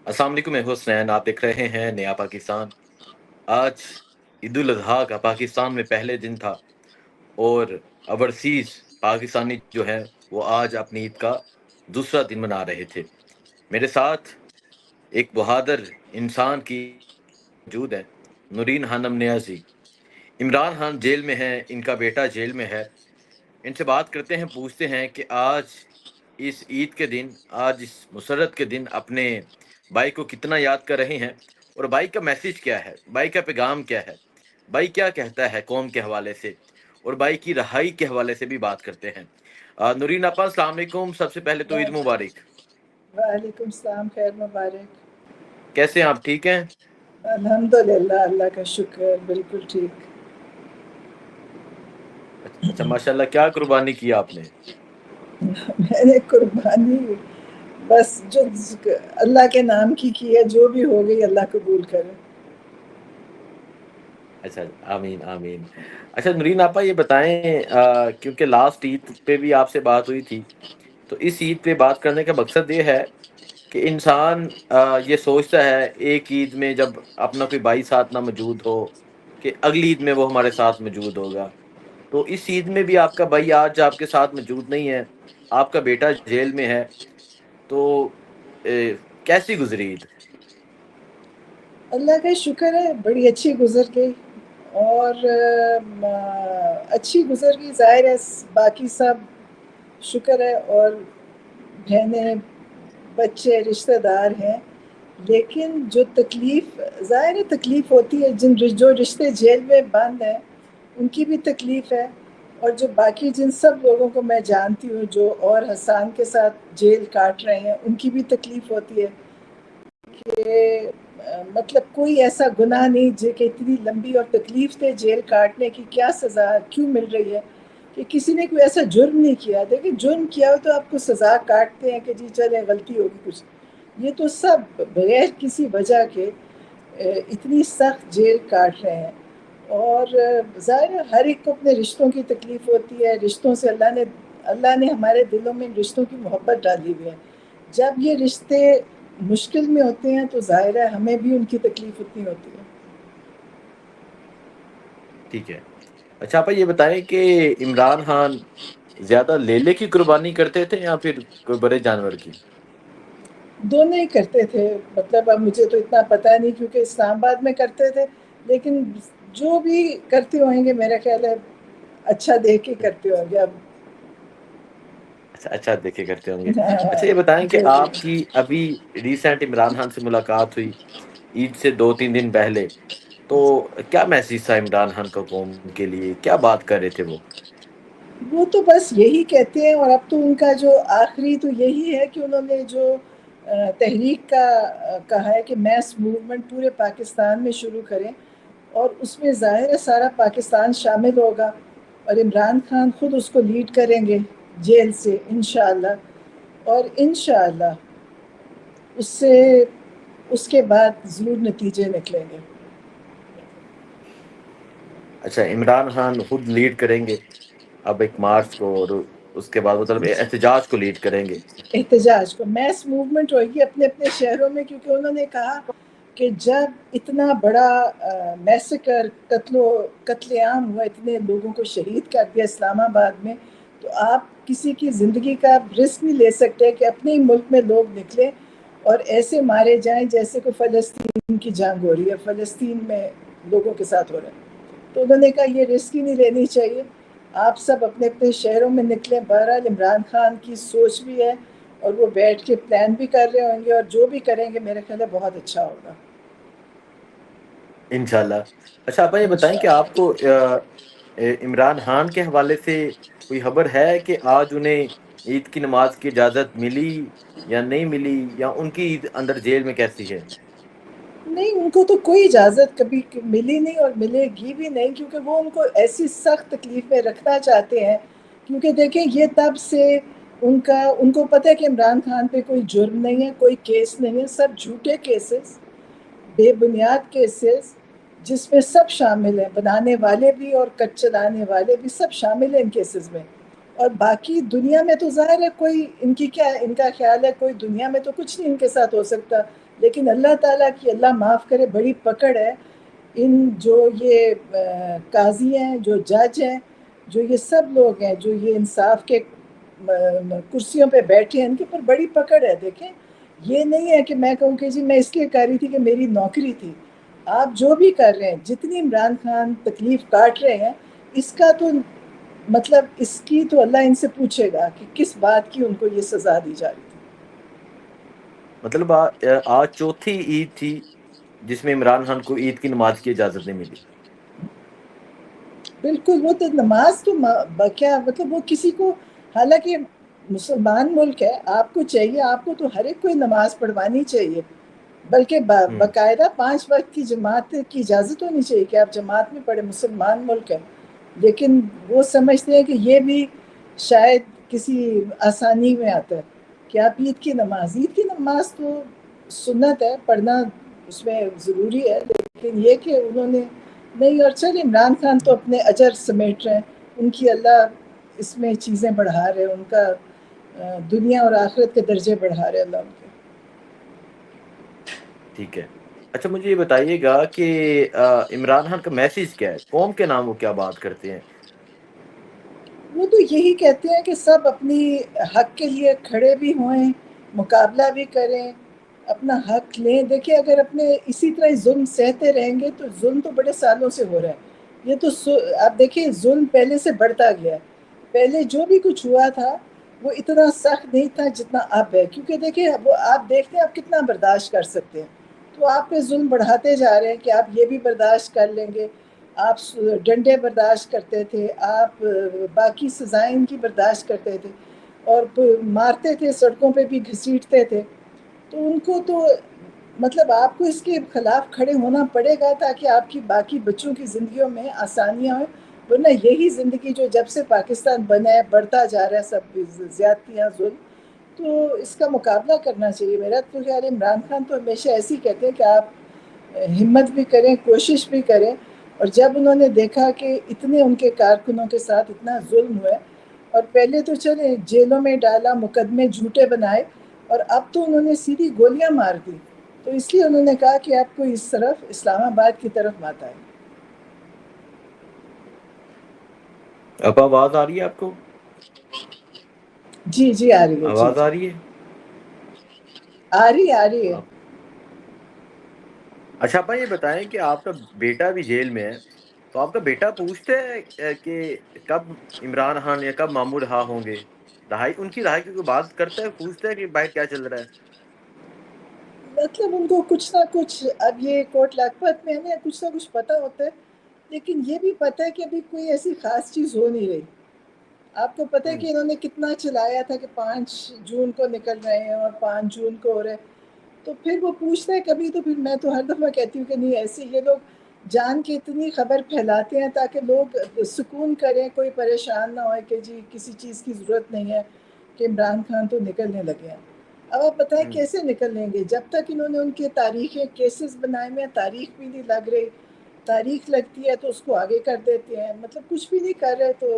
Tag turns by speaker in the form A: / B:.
A: السلام علیکم، میں حسنین، آپ دیکھ رہے ہیں نیا پاکستان۔ آج عید الاضحیٰ کا پاکستان میں پہلے دن تھا، اور اوورسیز پاکستانی جو ہے وہ آج اپنی عید کا دوسرا دن منا رہے تھے۔ میرے ساتھ ایک بہادر انسان کی موجود ہے، نورین خانم نیازی۔ عمران خان جیل میں ہے، ان کا بیٹا جیل میں ہے۔ ان سے بات کرتے ہیں، پوچھتے ہیں کہ آج اس عید کے دن، آج اس مسرت کے دن اپنے بھائی کو کتنا یاد کر رہے ہیں، اور بھائی کا میسج کیا ہے، بھائی کا پیغام کیا ہے، بھائی کیا کہتا ہے قوم کے حوالے سے، اور بھائی کی رہائی کے حوالے سے بھی بات کرتے ہیں۔ نورین آپا، السلام علیکم، سب سے پہلے تو عید مبارک۔
B: وعلیکم السلام، خیر مبارک۔
A: کیسے ہیں آپ؟ ٹھیک ہیں؟
B: الحمدللہ، اللہ کا شکر، بالکل ٹھیک۔
A: اچھا، ماشاءاللہ، کیا قربانی کی آپ نے؟
B: میں نے قربانی بس جو اللہ کے نام کی ہے، جو بھی ہو گئی اللہ قبول کرے۔
A: اچھا، آمین آمین۔ اچھا نورین آپا، یہ بتائیں، کیونکہ لاسٹ عید پہ بھی آپ سے بات ہوئی تھی، تو اس عید پہ بات کرنے کا مقصد یہ ہے کہ انسان یہ سوچتا ہے ایک عید میں جب اپنا کوئی بھائی ساتھ نہ موجود ہو، کہ اگلی عید میں وہ ہمارے ساتھ موجود ہوگا۔ تو اس عید میں بھی آپ کا بھائی آج آپ کے ساتھ موجود نہیں ہے، آپ کا بیٹا جیل میں ہے، تو کیسی گزری عید؟
B: اللہ کا شکر ہے، بڑی اچھی گزر گئی، اور اچھی گزر گئی، ظاہر ہے باقی سب شکر ہے، اور بہنیں، بچے، رشتہ دار ہیں، لیکن جو تکلیف، ظاہر ہے تکلیف ہوتی ہے، جو رشتے جیل میں بند ہیں ان کی بھی تکلیف ہے، اور جو باقی جن سب لوگوں کو میں جانتی ہوں جو اور حسان کے ساتھ جیل کاٹ رہے ہیں ان کی بھی تکلیف ہوتی ہے کہ مطلب کوئی ایسا گناہ نہیں جو کہ اتنی لمبی اور تکلیف دہ جیل کاٹنے کی کیا سزا کیوں مل رہی ہے، کہ کسی نے کوئی ایسا جرم نہیں کیا۔ دیکھیں، جرم کیا ہو تو آپ کو سزا کاٹتے ہیں کہ جی چلے غلطی ہوگی کچھ، یہ تو سب بغیر کسی وجہ کے اتنی سخت جیل کاٹ رہے ہیں، اور ظاہر ہے ہر ایک کو اپنے رشتوں کی تکلیف ہوتی ہے، رشتوں سے اللہ نے ہمارے دلوں میں رشتوں کی محبت ڈالی ہوئی ہے، جب یہ رشتے مشکل میں ہوتے ہیں تو ظاہر ہے ہمیں بھی ان کی تکلیف اتنی ہوتی ہے۔
A: ٹھیک ہے۔ اچھا آپا، یہ بتائیں کہ عمران خان زیادہ لیلے کی قربانی کرتے تھے یا پھر کوئی بڑے جانور کی؟
B: دونوں ہی کرتے تھے، مطلب اب مجھے تو اتنا پتہ نہیں کیونکہ اسلام آباد میں کرتے تھے، لیکن جو بھی کرتے ہوئیں گے میرا خیال ہے اچھا دیکھ کے کرتے ہوں گے اب۔
A: اچھا اچھا دیکھے کرتے ہوں گے۔ اچھا یہ بتائیں کہ
B: جو بھی
A: آپ کی ابھی ریسنٹ عمران خان سے ملاقات ہوئی عید سے 2-3 دن پہلے، تو کیا میسیج تھا عمران خان کا قوم کے لیے؟ کیا بات کر رہے تھے
B: وہ تو بس یہی کہتے ہیں، اور اب تو ان کا جو آخری تو یہی ہے کہ انہوں نے جو تحریک کا کہا ہے کہ میس موومنٹ پورے پاکستان میں شروع کریں، اور اس میں ظاہر ہے سارا پاکستان شامل ہوگا، اور عمران خان خود اس کو لیڈ کریں گے جیل سے انشاءاللہ، اور انشاءاللہ اس سے اس کے بعد ضرور نتیجے نکلیں گے۔
A: اچھا، عمران خان خود لیڈ کریں گے اب ایک مارچ کو، اور اس کے بعد مطلب احتجاج کو لیڈ کریں گے؟
B: احتجاج کو میس موومنٹ ہوگی اپنے اپنے شہروں میں، کیونکہ انہوں نے کہا کہ جب اتنا بڑا میسیکر، قتل عام ہوا، اتنے لوگوں کو شہید کر دیا اسلام آباد میں، تو آپ کسی کی زندگی کا رسک نہیں لے سکتے کہ اپنے ہی ملک میں لوگ نکلیں اور ایسے مارے جائیں جیسے کہ فلسطین کی جنگ ہو رہی ہے، فلسطین میں لوگوں کے ساتھ ہو رہا ہے۔ تو انہوں نے کہا یہ رسک ہی نہیں لینی چاہیے، آپ سب اپنے اپنے شہروں میں نکلیں۔ بہرحال عمران خان کی سوچ بھی ہے، اور وہ بیٹھ کے پلان بھی کر رہے ہوں گے، اور جو بھی کریں گے میرے خیال ہے بہت اچھا ہوگا
A: انشاءاللہ۔ اچھا آپا، یہ بتائیں کہ آپ
B: انشاءاللہ۔
A: کو عمران خان کے حوالے سے کوئی خبر ہے کہ آج انہیں عید کی نماز کی اجازت ملی یا نہیں ملی، یا ان کی عید اندر جیل میں کیسی ہے؟
B: نہیں، ان کو تو کوئی اجازت کبھی ملی نہیں اور ملے گی بھی نہیں، کیونکہ وہ ان کو ایسی سخت تکلیف میں رکھنا چاہتے ہیں، کیونکہ دیکھیں یہ تب سے ان کو پتہ ہے کہ عمران خان پہ کوئی جرم نہیں ہے، کوئی کیس نہیں ہے، سب جھوٹے کیسز، بے بنیاد کیسز، جس میں سب شامل ہیں، بنانے والے بھی اور کٹ چلانے والے بھی سب شامل ہیں ان کیسز میں، اور باقی دنیا میں تو ظاہر ہے کوئی ان کا خیال ہے کوئی دنیا میں تو کچھ نہیں ان کے ساتھ ہو سکتا، لیکن اللہ تعالیٰ کی اللہ معاف کرے بڑی پکڑ ہے ان جو یہ قاضی ہیں، جو جج ہیں، جو یہ سب لوگ ہیں، جو یہ انصاف کے کرسیوں پہ بیٹھے ہیں، ان کے اوپر بڑی پکڑ ہے۔ دیکھیں یہ نہیں ہے کہ میں کہوں کہ جی میں اس لیے کر رہی تھی کہ میری نوکری تھی۔ آپ جو بھی کر رہے ہیں، جتنی عمران خان تکلیف کاٹ رہے ہیں، اس کا تو مطلب اس کی تو اللہ ان سے پوچھے گا کہ کس بات کی ان کو یہ سزا دی جا رہی تھی۔
A: مطلب آج چوتھی عید تھی جس میں عمران خان کو عید کی نماز کی اجازت نہیں ملی۔
B: بالکل، وہ تو نماز تو کیا مطلب وہ کسی کو، حالانکہ مسلمان ملک ہے، آپ کو چاہیے، آپ کو تو ہر ایک کوئی نماز پڑھوانی چاہیے، بلکہ باقاعدہ 5 وقت کی جماعت کی اجازت ہونی چاہیے کہ آپ جماعت میں پڑھیں، مسلمان ملک ہے۔ لیکن وہ سمجھتے ہیں کہ یہ بھی شاید کسی آسانی میں آتا ہے کہ آپ عید کی نماز تو سنت ہے، پڑھنا اس میں ضروری ہے، لیکن یہ کہ انہوں نے نہیں۔ اور چل عمران خان تو اپنے اجر سمیٹ رہے ہیں، ان کی اللہ اس میں چیزیں بڑھا رہے ہیں، ان کا دنیا اور آخرت کے درجے بڑھا رہے اللہ ان کے۔
A: ٹھیک ہے، اچھا مجھے یہ بتائیے گا کہ عمران خان کا میسیج کیا ہے، قوم کے نام وہ کیا بات کرتے ہیں؟
B: وہ تو یہی کہتے ہیں کہ سب اپنی حق کے لیے کھڑے بھی ہوئیں، مقابلہ بھی کریں، اپنا حق لیں۔ دیکھیں اگر اپنے اسی طرح ظلم سہتے رہیں گے تو ظلم تو بڑے سالوں سے ہو رہا ہے، یہ تو آپ دیکھیں ظلم پہلے سے بڑھتا گیا ہے۔ پہلے جو بھی کچھ ہوا تھا وہ اتنا سخت نہیں تھا جتنا اب ہے، کیونکہ دیکھیں وہ آپ دیکھتے ہیں آپ کتنا برداشت کر سکتے ہیں، تو آپ پہ ظلم بڑھاتے جا رہے ہیں کہ آپ یہ بھی برداشت کر لیں گے۔ آپ ڈنڈے برداشت کرتے تھے، آپ باقی سزائیں ان کی برداشت کرتے تھے، اور مارتے تھے، سڑکوں پہ بھی گھسیٹتے تھے، تو ان کو تو مطلب آپ کو اس کے خلاف کھڑے ہونا پڑے گا تاکہ آپ کی باقی بچوں کی زندگیوں میں آسانیاں ہوں، ورنہ یہی زندگی جو جب سے پاکستان بنا ہے بڑھتا جا رہا ہے، سب زیادتیاں ظلم، تو اس کا مقابلہ کرنا چاہیے۔ میرا تو خیال ہے عمران خان تو ہمیشہ ایسے ہی کہتے ہیں کہ آپ ہمت بھی کریں، کوشش بھی کریں، اور جب انہوں نے دیکھا کہ اتنے ان کے کارکنوں کے ساتھ اتنا ظلم ہوا ہے، اور پہلے تو چلے جیلوں میں ڈالا، مقدمے جھوٹے بنائے، اور اب تو انہوں نے سیدھی گولیاں مار دی، تو اس لیے انہوں نے کہا کہ آپ کو اس طرف اسلام آباد کی طرف مت آئے۔
A: اب آواز آ رہی ہے آپ کو؟
B: جی جی آ رہی ہے، جی
A: آواز
B: جی
A: آ رہی ہے؟
B: آ رہی ہے۔
A: اچھا ابا یہ بتائیں کہ آپ کا بیٹا بھی جیل میں ہے، تو آپ کا بیٹا پوچھتے ہے کہ کب عمران خان یا کب مامور رہا ہوں گے، رہائی ان کی رہائی کی کوئی بات کرتا ہے، پوچھتا ہے کہ بھائی کیا چل رہا ہے؟
B: مطلب ان کو کچھ نہ کچھ، اب یہ کوٹ لکھپت میں ہے، کچھ نہ کچھ پتہ ہوتا ہے، لیکن یہ بھی پتہ ہے کہ ابھی کوئی ایسی خاص چیز ہو نہیں رہی۔ آپ کو پتہ ہے
A: ہوں،
B: کہ انہوں نے کتنا چلایا تھا کہ 5 جون کو نکل رہے ہیں اور 5 جون کو ہو رہے ہیں، تو پھر وہ پوچھتا ہے کبھی، تو پھر میں تو ہر دفعہ کہتی ہوں کہ نہیں، ایسے یہ لوگ جان کے اتنی خبر پھیلاتے ہیں تاکہ لوگ سکون کریں، کوئی پریشان نہ ہوئے کہ جی کسی چیز کی ضرورت نہیں ہے کہ عمران خان تو نکلنے لگے ہیں۔ اب آپ بتائیں
A: ہوں،
B: کیسے نکل لیں گے جب تک انہوں نے ان کے تاریخیں کیسز بنائے ہوئے ہیں، تاریخ بھی نہیں لگ رہی، تاریخ لگتی ہے تو اس کو آگے کر دیتے ہیں، مطلب کچھ بھی نہیں کر رہے، تو